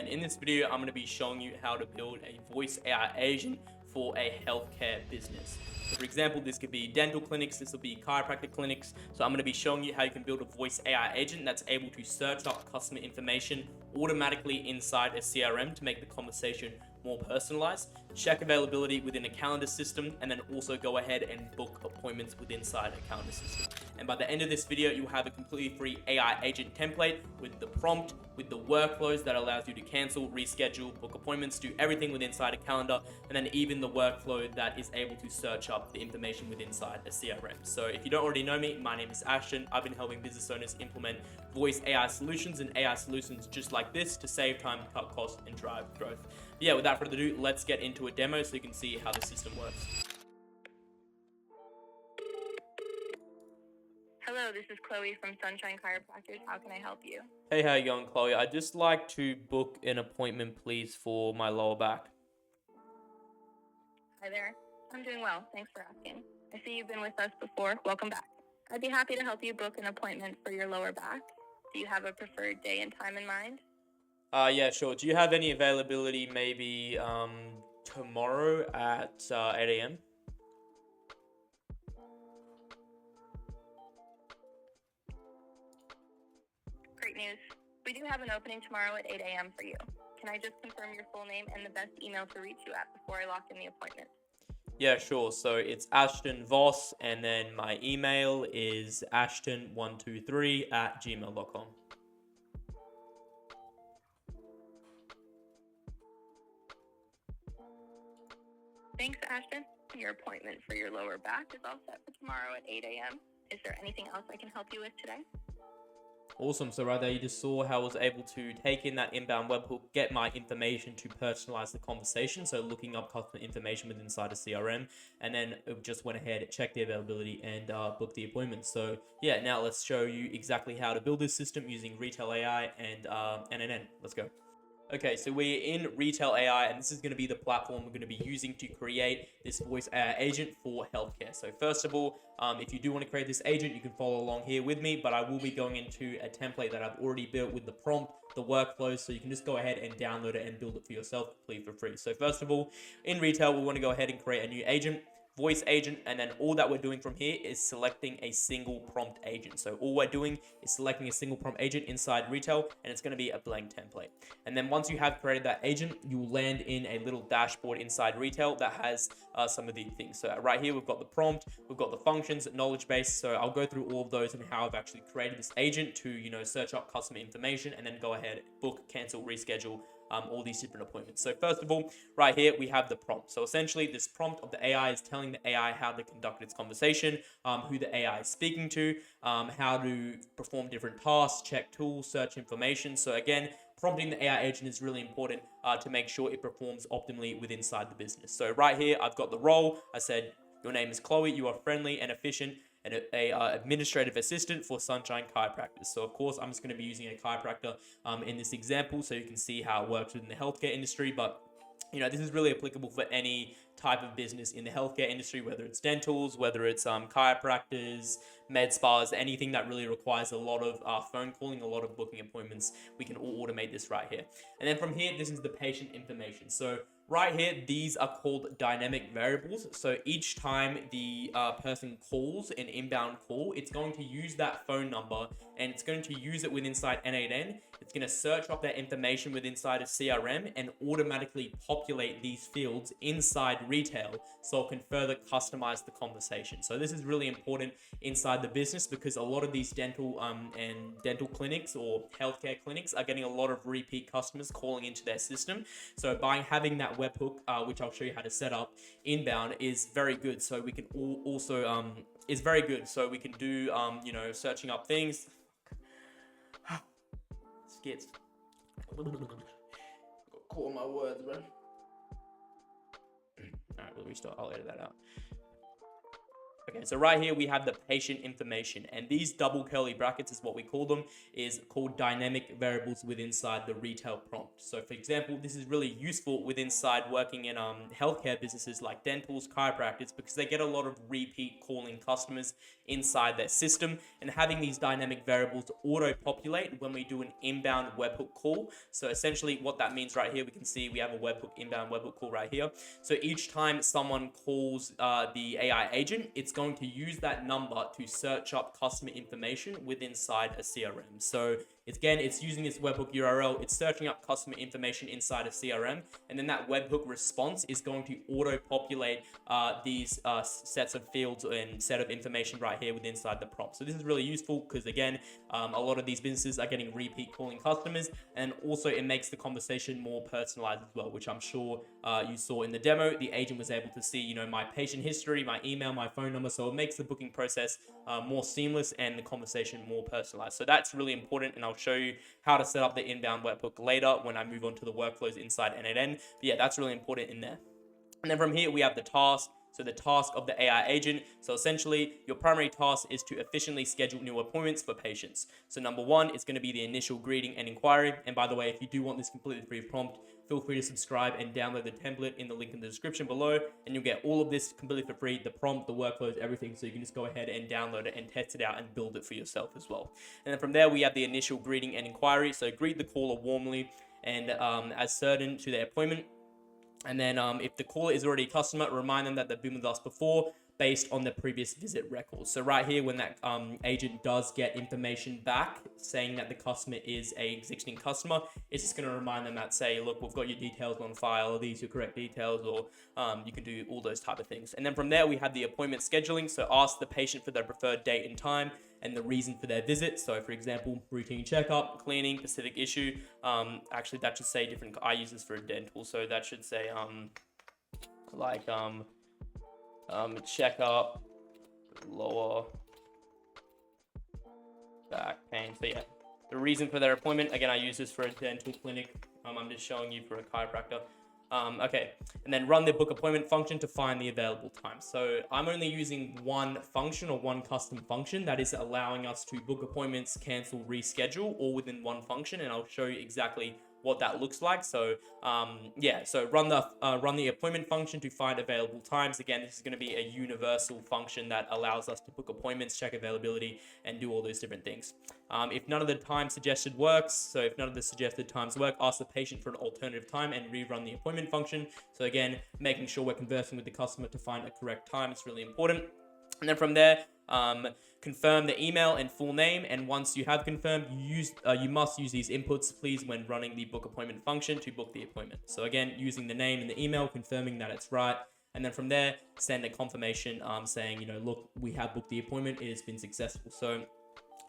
and in this video, I'm going to be showing you how to build a voice AI agent for a healthcare business. So for example, this could be dental clinics, this will be chiropractic clinics. So I'm going to be showing you how you can build a voice AI agent that's able to search up customer information automatically inside a CRM to make the conversation more personalized, check availability within a calendar system, and then also go ahead and book appointments within inside a calendar system. And by the end of this video, you'll have a completely free AI agent template with the prompt, with the workflows that allows you to cancel, reschedule, book appointments, do everything within inside a calendar, and then even the workflow that is able to search up the information within inside a CRM. So if you don't already know me, my name is Ashton. I've been helping business owners implement voice AI solutions and AI solutions just like this to save time, cut costs, and drive growth. But yeah, without further ado, let's get into a demo so you can see how the system works. Hello, this is Chloe from Sunshine Chiropractors. How can I help you? Hey, how you going, Chloe? I'd just like to book an appointment, please, for my lower back. Hi there. I'm doing well. Thanks for asking. I see you've been with us before. Welcome back. I'd be happy to help you book an appointment for your lower back. Do you have a preferred day and time in mind? Yeah, sure. Do you have any availability maybe tomorrow at 8 a.m.? Great news. We do have an opening tomorrow at 8 a.m. for you. Can I just confirm your full name and the best email to reach you at before I lock in the appointment? Yeah, sure. So it's Ashton Voss, and then my email is ashton123@gmail.com. Thanks, Ashton. Your appointment for your lower back is all set for tomorrow at 8 a.m. Is there anything else I can help you with today? Awesome. So right there, you just saw how I was able to take in that inbound webhook, get my information to personalize the conversation. So looking up customer information within inside a CRM, and then it just went ahead, checked the availability, and booked the appointment. So yeah, now let's show you exactly how to build this system using Retell AI and NNN. Let's go. Okay, so we're in Retell AI, and this is going to be the platform we're going to be using to create this voice AI agent for healthcare. So first of all, if you do want to create this agent, you can follow along here with me, but I will be going into a template that I've already built with the prompt, the workflows, so you can just go ahead and download it and build it for yourself completely for free. So first of all, in Retell, we want to go ahead and create a new agent, voice agent, and then all that we're doing from here is selecting a single prompt agent. So all we're doing is selecting a single prompt agent inside Retell, and it's going to be a blank template. And then once you have created that agent, you will land in a little dashboard inside Retell that has some of these things. So right here, we've got the prompt, we've got the functions, knowledge base. So I'll go through all of those and how I've actually created this agent to, search up customer information and then go ahead, book, cancel, reschedule, all these different appointments. So first of all, right here, we have the prompt. So essentially, this prompt of the AI is telling the AI how to conduct its conversation, who the AI is speaking to, how to perform different tasks, check tools, search information. So again, prompting the AI agent is really important to make sure it performs optimally within inside the business. So right here, I've got the role. I said, your name is Chloe. You are friendly and efficient and a administrative assistant for Sunshine Chiropractors. So of course, I'm just going to be using a chiropractor in this example so you can see how it works within the healthcare industry. But this is really applicable for any type of business in the healthcare industry, whether it's dentals, whether it's chiropractors, med spas, anything that really requires a lot of phone calling, a lot of booking appointments. We can all automate this right here. And then from here, this is the patient information. So right here, these are called dynamic variables. So each time the person calls an inbound call, it's going to use that phone number and it's going to use it within inside N8N. It's going to search up that information within inside a CRM and automatically populate these fields inside Retell so it can further customize the conversation. So this is really important inside the business because a lot of these dental clinics or healthcare clinics are getting a lot of repeat customers calling into their system. So by having that webhook, which I'll show you how to set up inbound, is very good. So we can also is very good. So we can do searching up things. Skits. Call my words, bro. Alright, we'll restart. I'll edit that out. Okay, so right here we have the patient information, and these double curly brackets is what we call them, is called dynamic variables within inside the Retell prompt. So for example, this is really useful with inside working in healthcare businesses like dentals, chiropractors, because they get a lot of repeat calling customers inside their system, and having these dynamic variables auto-populate when we do an inbound webhook call. So essentially what that means right here, we can see we have a webhook, inbound webhook call right here. So each time someone calls the AI agent, it's going to use that number to search up customer information within inside a CRM. So it's using this webhook URL, it's searching up customer information inside a CRM, and then that webhook response is going to auto-populate these sets of fields and set of information right here within inside the prompt. So this is really useful because again, a lot of these businesses are getting repeat calling customers, and also it makes the conversation more personalized as well, which I'm sure you saw in the demo. The agent was able to see, my patient history, my email, my phone number, so it makes the booking process more seamless and the conversation more personalized. So that's really important, and I'll show you how to set up the inbound webhook later when I move on to the workflows inside N8N. But yeah, that's really important in there. And then from here, we have the task. So the task of the AI agent. So essentially, your primary task is to efficiently schedule new appointments for patients. So number one is going to be the initial greeting and inquiry. And by the way, if you do want this completely free prompt, feel free to subscribe and download the template in the link in the description below, and you'll get all of this completely for free, the prompt, the workflows, everything. So you can just go ahead and download it and test it out and build it for yourself as well. And then from there, we have the initial greeting and inquiry. So greet the caller warmly and as certain to their appointment. And then if the caller is already a customer, remind them that they've been with us before based on the previous visit records. So right here, when that agent does get information back saying that the customer is a existing customer, it's just going to remind them that, say, look, we've got your details on file, are these your correct details, or you can do all those type of things. And then from there, we have the appointment scheduling. So ask the patient for their preferred date and time and the reason for their visit. So for example, routine checkup, cleaning, specific issue. Actually, that should say different. I use this for a dental, so that should say checkup, lower back pain. So yeah, the reason for their appointment. Again, I use this for a dental clinic. I'm just showing you for a chiropractor. Okay, and then run the book appointment function to find the available time. So I'm only using one function or one custom function that is allowing us to book appointments, cancel, reschedule, all within one function, and I'll show you exactly what that looks like. So so run the appointment function to find available times. Again, this is going to be a universal function that allows us to book appointments, check availability, and do all those different things. If none of the time suggested works, so if none of the suggested times work, ask the patient for an alternative time and rerun the appointment function. So again, making sure we're conversing with the customer to find a correct time is really important. And then from there, confirm the email and full name. And once you have confirmed, you must use these inputs, please, when running the book appointment function to book the appointment. So again, using the name and the email, confirming that it's right. And then from there, send a confirmation saying, look, we have booked the appointment. It has been successful. So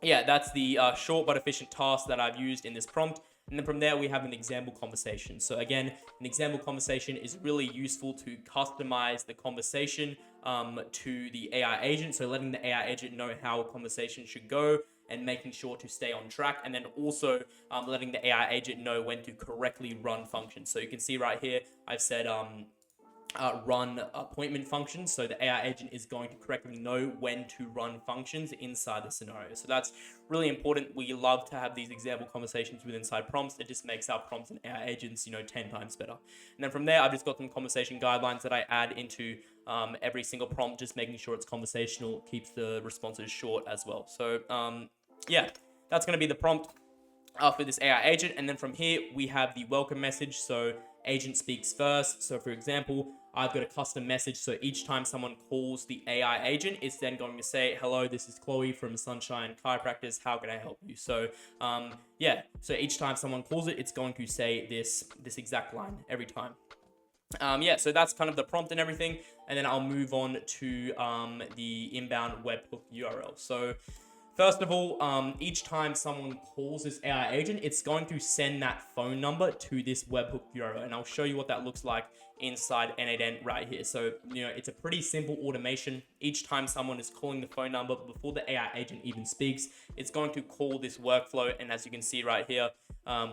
yeah, that's the short but efficient task that I've used in this prompt. And then from there, we have an example conversation. So again, an example conversation is really useful to customize the conversation to the AI agent. So letting the AI agent know how a conversation should go and making sure to stay on track. And then also letting the AI agent know when to correctly run functions. So you can see right here, I've said run appointment functions. So the AI agent is going to correctly know when to run functions inside the scenario. So that's really important. We love to have these example conversations with inside prompts. It just makes our prompts and AI agents, 10 times better. And then from there, I've just got some conversation guidelines that I add into every single prompt, just making sure it's conversational, keeps the responses short as well. So yeah, that's going to be the prompt for this AI agent. And then from here, we have the welcome message. So agent speaks first. So for example, I've got a custom message. So each time someone calls the AI agent, it's then going to say, hello, this is Chloe from Sunshine Chiropractors. How can I help you? So so each time someone calls it, it's going to say this exact line every time. So that's kind of the prompt and everything. And then I'll move on to the inbound webhook URL. So first of all, each time someone calls this AI agent, it's going to send that phone number to this webhook URL. And I'll show you what that looks like inside N8N right here. So, it's a pretty simple automation. Each time someone is calling the phone number, before the AI agent even speaks, it's going to call this workflow. And as you can see right here,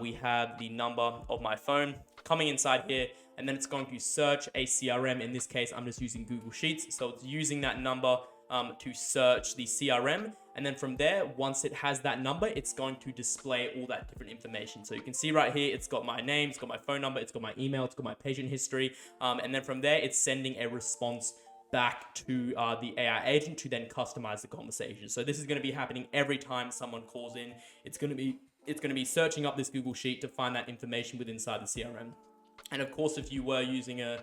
we have the number of my phone coming inside here. And then it's going to search a CRM. In this case, I'm just using Google Sheets. So it's using that number to search the CRM. And then from there, once it has that number, it's going to display all that different information. So you can see right here, it's got my name, it's got my phone number, it's got my email, it's got my patient history. And then from there, it's sending a response back to the AI agent to then customize the conversation. So this is going to be happening every time someone calls in. It's going to be searching up this Google Sheet to find that information within inside the CRM. And of course, if you were using a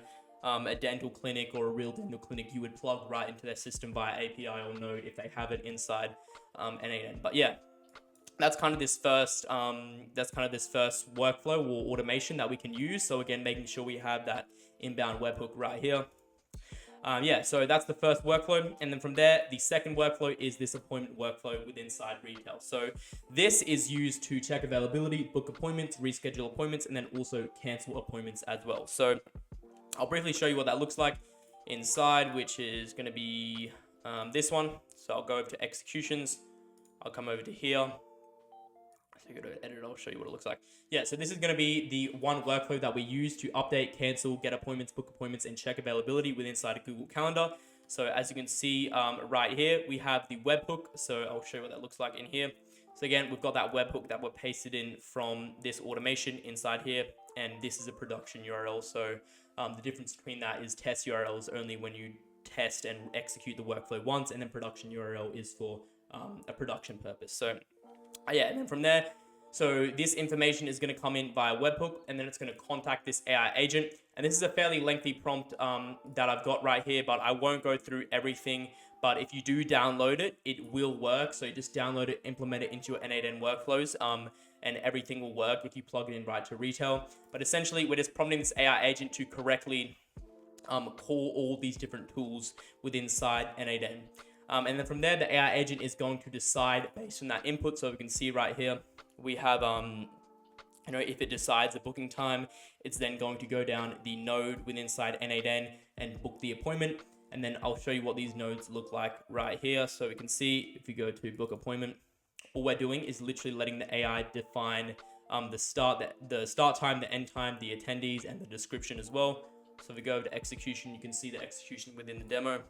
dental clinic or a real dental clinic, you would plug right into their system via API or Node if they have it inside N8N. But yeah, that's kind of this first workflow or automation that we can use. So again, making sure we have that inbound webhook right here. So that's the first workflow. And then from there, the second workflow is this appointment workflow within inside Retell. So this is used to check availability, book appointments, reschedule appointments, and then also cancel appointments as well. So I'll briefly show you what that looks like inside, which is going to be this one. So I'll go over to executions. I'll come over to here. So go to edit, I'll show you what it looks like. Yeah, so this is going to be the one workflow that we use to update, cancel, get appointments, book appointments, and check availability within inside of Google Calendar. So as you can see right here, we have the webhook. So I'll show you what that looks like in here. So again, we've got that webhook that we're pasted in from this automation inside here. And this is a production URL. So the difference between that is test URL is only when you test and execute the workflow once, and then production URL is for a production purpose. So yeah, and then from there, so this information is going to come in via webhook, and then it's going to contact this AI agent. And this is a fairly lengthy prompt that I've got right here, but I won't go through everything. But if you do download it, it will work. So you just download it, implement it into your N8N workflows, and everything will work if you plug it in right to Retell. But essentially, we're just prompting this AI agent to correctly call all these different tools within inside N8N. And then from there, the AI agent is going to decide based on that input. So we can see right here, we have, if it decides the booking time, it's then going to go down the node within inside N8N and book the appointment. And then I'll show you what these nodes look like right here. So we can see if we go to book appointment, all we're doing is literally letting the AI define the start time, the end time, the attendees, and the description as well. So if we go over to execution, you can see the execution within the demo.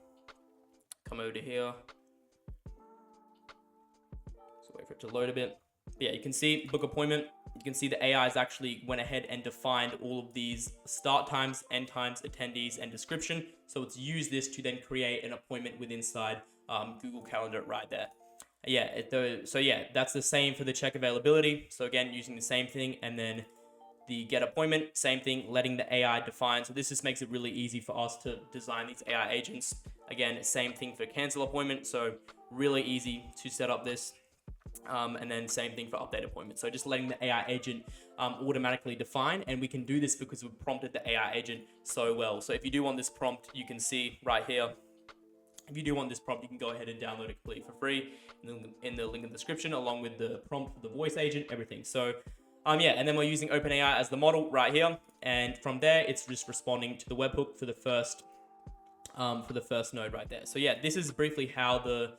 Come over to here. So wait for it to load a bit. But yeah, you can see book appointment. You can see the AI's actually went ahead and defined all of these start times, end times, attendees, and description. So it's used this to then create an appointment within inside Google Calendar right there. So yeah, that's the same for the check availability. So again, using the same thing, and then the get appointment, same thing, letting the AI define. So this just makes it really easy for us to design these AI agents. Again, same thing for cancel appointment. So really easy to set up this. And then same thing for update appointment. So just letting the AI agent automatically define, and we can do this because we've prompted the AI agent so well. So if you do want this prompt, you can see right here. If you do want this prompt, you can go ahead and download it completely for free in the link in the description, along with the prompt for the voice agent, everything. So and then we're using OpenAI as the model right here, and from there it's just responding to the webhook for the first node right there. So yeah, this is briefly how the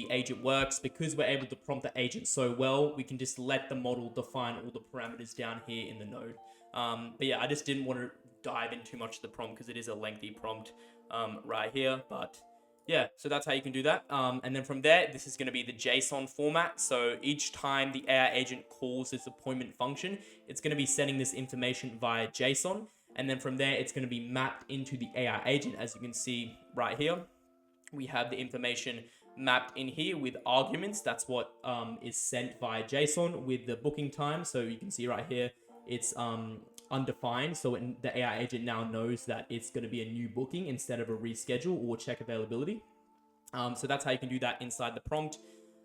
agent works. Because we're able to prompt the agent so well, we can just let the model define all the parameters down here in the node. But yeah, I just didn't want to dive in too much of the prompt because it is a lengthy prompt right here. But yeah, so that's how you can do that. And then from there, this is going to be the JSON format. So each time the AI agent calls this appointment function, it's going to be sending this information via JSON. And then from there, it's going to be mapped into the AI agent. As you can see right here, we have the information mapped in here with arguments. That's what is sent via JSON with the booking time. So you can see right here, it's undefined. So the AI agent now knows that it's going to be a new booking instead of a reschedule or check availability. So that's how you can do that inside the prompt.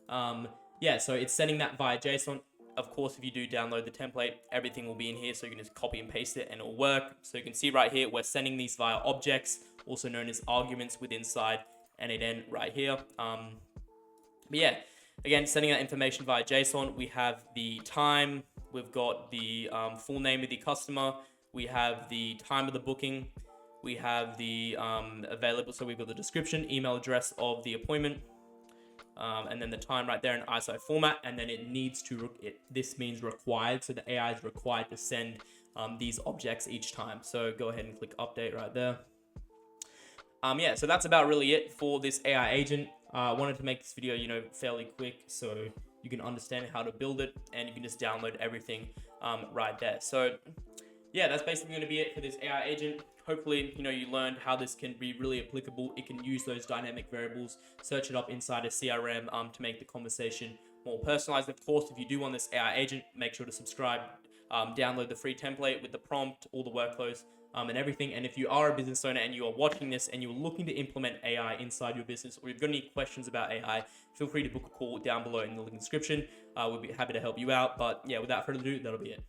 So it's sending that via JSON. Of course, if you do download the template, everything will be in here. So you can just copy and paste it and it'll work. So you can see right here, we're sending these via objects, also known as arguments within inside N8N right here. Again, sending that information via JSON. We have the time, we've got the full name of the customer, we have the time of the booking, we have the available, so we've got the description, email address of the appointment, and then the time right there in ISO format, and then it needs to, this means required, so the AI is required to send these objects each time. So go ahead and click update right there. Yeah, so that's about really it for this AI agent. I wanted to make this video, fairly quick so you can understand how to build it, and you can just download everything right there. So yeah, that's basically going to be it for this AI agent. Hopefully, you learned how this can be really applicable. It can use those dynamic variables, search it up inside a CRM to make the conversation more personalized. Of course, if you do want this AI agent, make sure to subscribe, download the free template with the prompt, all the workflows, and everything. And if you are a business owner and you are watching this and you're looking to implement AI inside your business, or you've got any questions about AI, feel free to book a call down below in the link in the description. We'll be happy to help you out. But yeah, without further ado, that'll be it.